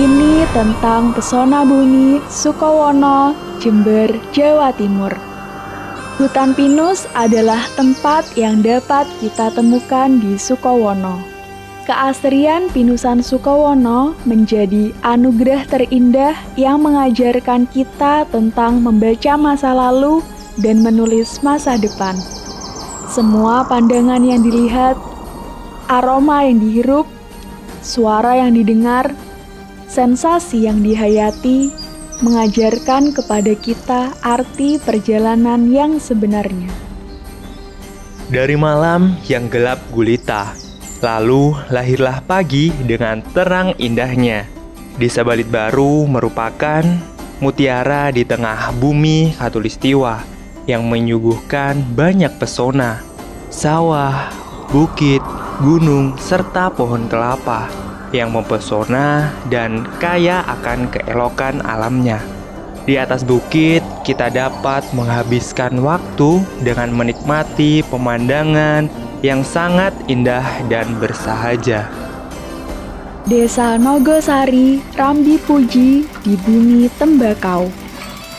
Ini tentang pesona bumi Sukowono, Jember, Jawa Timur. Hutan pinus adalah tempat yang dapat kita temukan di Sukowono. Keasrian pinusan Sukowono menjadi anugerah terindah yang mengajarkan kita tentang membaca masa lalu dan menulis masa depan. Semua pandangan yang dilihat, aroma yang dihirup, suara yang didengar, sensasi yang dihayati, mengajarkan kepada kita arti perjalanan yang sebenarnya. Dari malam yang gelap gulita, lalu lahirlah pagi dengan terang indahnya. Desa Balitbaru merupakan mutiara di tengah bumi khatulistiwa yang menyuguhkan banyak pesona, sawah, bukit, gunung, serta pohon kelapa yang mempesona dan kaya akan keelokan alamnya. Di atas bukit, kita dapat menghabiskan waktu dengan menikmati pemandangan yang sangat indah dan bersahaja. Desa Nogosari, Rambi Puji di bumi tembakau.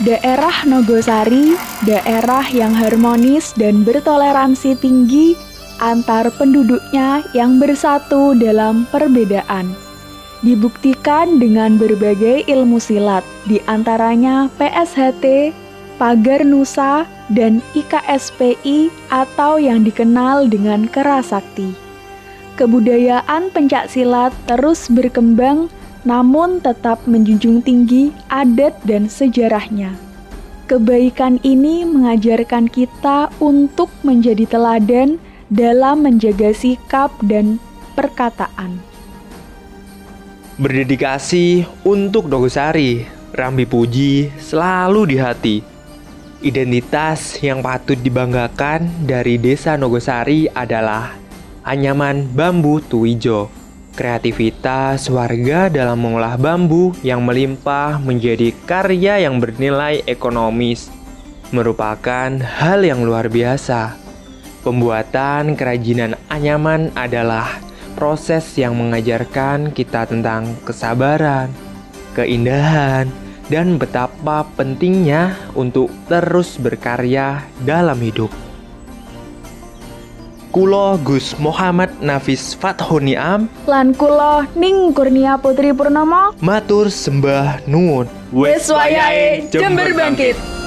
Daerah Nogosari, daerah yang harmonis dan bertoleransi tinggi antar penduduknya yang bersatu dalam perbedaan. Dibuktikan dengan berbagai ilmu silat, di antaranya PSHT, Pagar Nusa, dan IKSPI atau yang dikenal dengan Kerasakti. Kebudayaan pencaksilat terus berkembang namun tetap menjunjung tinggi adat dan sejarahnya. Kebaikan ini mengajarkan kita untuk menjadi teladan dalam menjaga sikap dan perkataan. Berdedikasi untuk Nogosari, Rambi Puji selalu di hati. Identitas yang patut dibanggakan dari Desa Nogosari adalah anyaman bambu tuijo. Kreativitas warga dalam mengolah bambu yang melimpah menjadi karya yang bernilai ekonomis merupakan hal yang luar biasa. Pembuatan kerajinan anyaman adalah proses yang mengajarkan kita tentang kesabaran, keindahan, dan betapa pentingnya untuk terus berkarya dalam hidup. Kulo Gus Muhammad Nafis Fathoniam Lan kulo Ning Kurnia Putri Purnomo matur sembah nuwun. Wis wayahe Jember bangkit.